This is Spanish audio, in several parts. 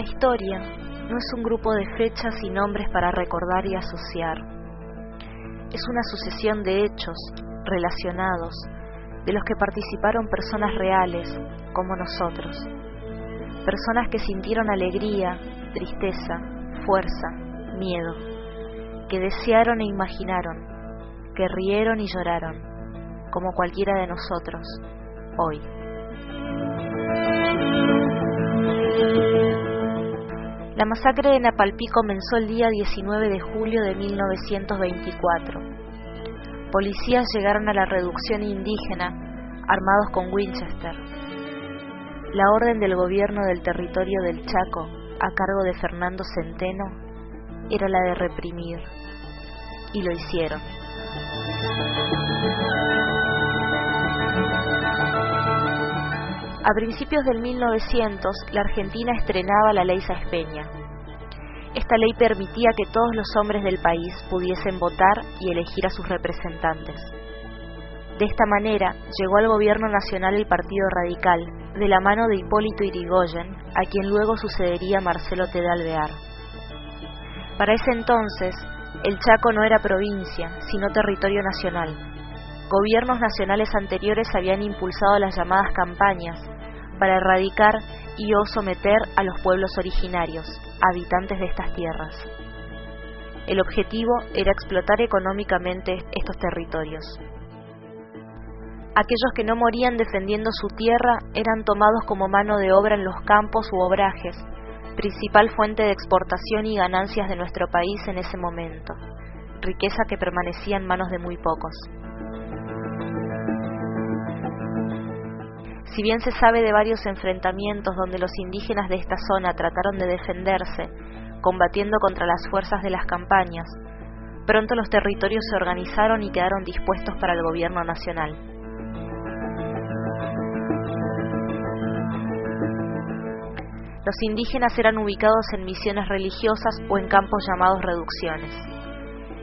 historia no es un grupo de fechas y nombres para recordar y asociar. Es una sucesión de hechos relacionados, de los que participaron personas reales, como nosotros. Personas que sintieron alegría, tristeza, fuerza, miedo, que desearon e imaginaron, que rieron y lloraron, como cualquiera de nosotros, hoy. La masacre de Napalpí comenzó el día 19 de julio de 1924. Policías llegaron a la reducción indígena armados con Winchester. La orden del gobierno del territorio del Chaco, a cargo de Fernando Centeno, era la de reprimir, y lo hicieron. A principios del 1900, la Argentina estrenaba la Ley Sáenz Peña. Esta ley permitía que todos los hombres del país pudiesen votar y elegir a sus representantes. De esta manera, llegó al gobierno nacional el Partido Radical, de la mano de Hipólito Yrigoyen, a quien luego sucedería Marcelo T. de Alvear. Para ese entonces, el Chaco no era provincia, sino territorio nacional. Gobiernos nacionales anteriores habían impulsado las llamadas campañas para erradicar y o someter a los pueblos originarios, habitantes de estas tierras. El objetivo era explotar económicamente estos territorios. Aquellos que no morían defendiendo su tierra eran tomados como mano de obra en los campos u obrajes, principal fuente de exportación y ganancias de nuestro país en ese momento, riqueza que permanecía en manos de muy pocos. Si bien se sabe de varios enfrentamientos donde los indígenas de esta zona trataron de defenderse, combatiendo contra las fuerzas de las campañas, pronto los territorios se organizaron y quedaron dispuestos para el gobierno nacional. Los indígenas eran ubicados en misiones religiosas o en campos llamados reducciones.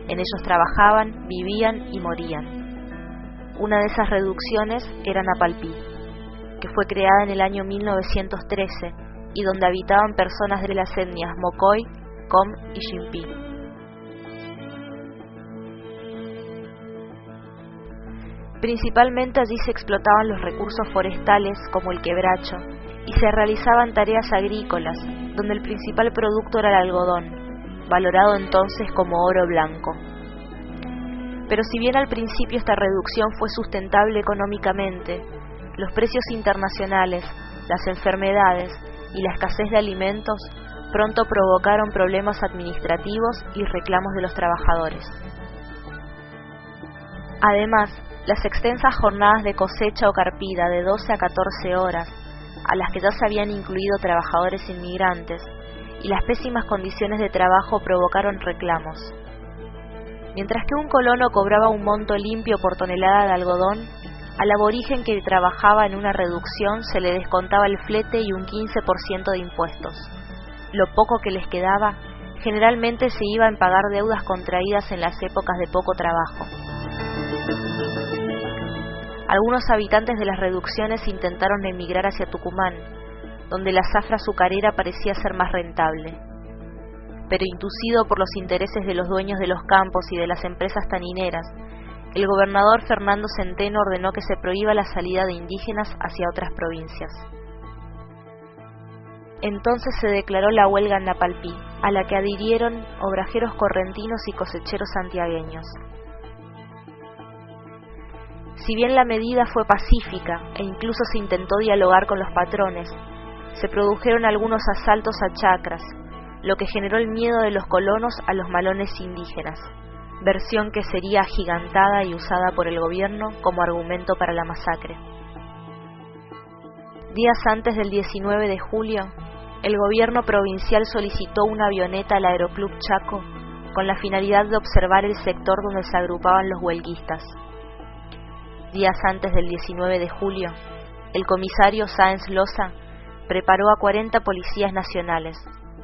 En ellos trabajaban, vivían y morían. Una de esas reducciones era Napalpí, que fue creada en el año 1913 y donde habitaban personas de las etnias Mocoy, Com y Xinpi. Principalmente allí se explotaban los recursos forestales como el quebracho y se realizaban tareas agrícolas, donde el principal producto era el algodón, valorado entonces como oro blanco. Pero si bien al principio esta reducción fue sustentable económicamente, los precios internacionales, las enfermedades y la escasez de alimentos pronto provocaron problemas administrativos y reclamos de los trabajadores. Además, las extensas jornadas de cosecha o carpida de 12 a 14 horas, a las que ya se habían incluido trabajadores inmigrantes, y las pésimas condiciones de trabajo provocaron reclamos. Mientras que un colono cobraba un monto limpio por tonelada de algodón, al aborigen que trabajaba en una reducción se le descontaba el flete y un 15% de impuestos. Lo poco que les quedaba generalmente se iba en pagar deudas contraídas en las épocas de poco trabajo. Algunos habitantes de las reducciones intentaron emigrar hacia Tucumán, donde la zafra azucarera parecía ser más rentable. Pero inducido por los intereses de los dueños de los campos y de las empresas tanineras, el gobernador Fernando Centeno ordenó que se prohíba la salida de indígenas hacia otras provincias. Entonces se declaró la huelga en Napalpí, a la que adhirieron obrajeros correntinos y cosecheros santiagueños. Si bien la medida fue pacífica e incluso se intentó dialogar con los patrones, se produjeron algunos asaltos a chacras, lo que generó el miedo de los colonos a los malones indígenas, versión que sería agigantada y usada por el gobierno como argumento para la masacre. Días antes del 19 de julio, el gobierno provincial solicitó una avioneta al Aeroclub Chaco con la finalidad de observar el sector donde se agrupaban los huelguistas. Días antes del 19 de julio, el comisario Sáenz Loza preparó a 40 policías nacionales,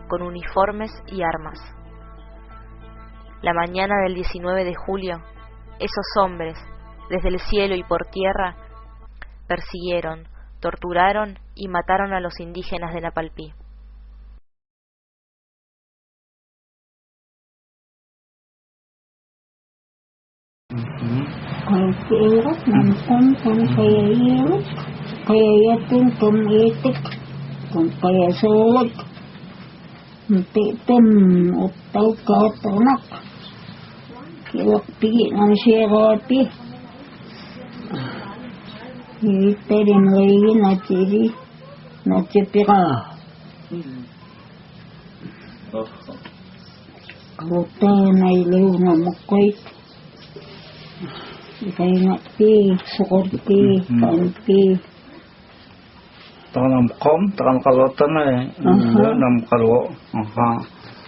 con uniformes y armas. La mañana del 19 de julio, esos hombres, desde el cielo y por tierra, persiguieron, torturaron y mataron a los indígenas de Napalpí. Kairat nampun kan kaya irit, kaya yatin kan itik, kan kaya sulit. Mentitem utau katanak, kilak pi ng sirati. Ite din lagi na cipira. Kauta na ilaw na makoy. Ikay nga pi, sukod pi, kaan pi. Tanam kom, tanam kalutan na nam kalu.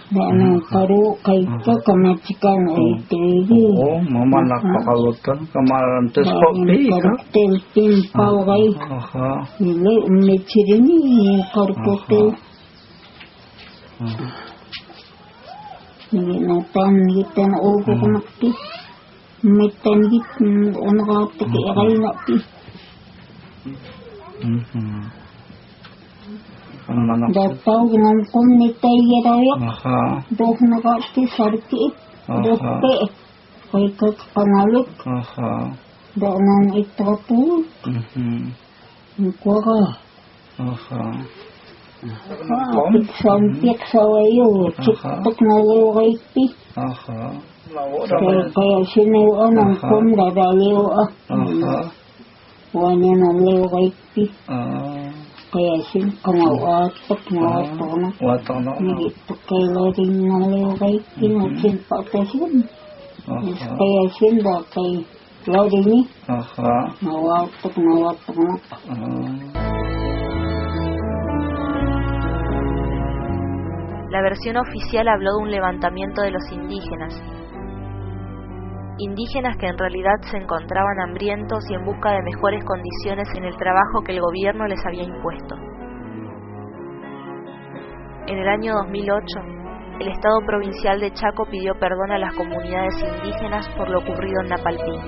Daan karu kay ka kamachikan ay tiri. Oh, mama nakakalutan, kamaran tes kopi. Karutel timpaw kay. Nilay umichirini karutel. Nili natan kita na ugo kumakti. Mitan git ano ka tiki kay na pi. Dataw ngomkom ni tayo rayak. Doh nakati sarki. Doh pe. Kay kakangalok. Doh nang itratu. Nkuara. Sampiak sawayo. Chitak na leway pi. Kaya sinuan ang kum dadaliw Wanya na leway pi. Kaya sin kangawatak na watono. Nagito kay laring na leway pi na sin patasin. Kaya sin da kay laring ni. Nawatak na. La versión oficial habló de un levantamiento de los indígenas que en realidad se encontraban hambrientos y en busca de mejores condiciones en el trabajo que el gobierno les había impuesto. En el año 2008, el Estado Provincial de Chaco pidió perdón a las comunidades indígenas por lo ocurrido en Napalpí.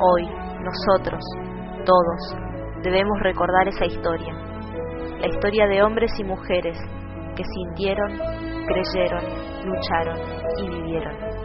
Hoy, nosotros, todos, debemos recordar esa historia, la historia de hombres y mujeres que sintieron, creyeron, lucharon y vivieron.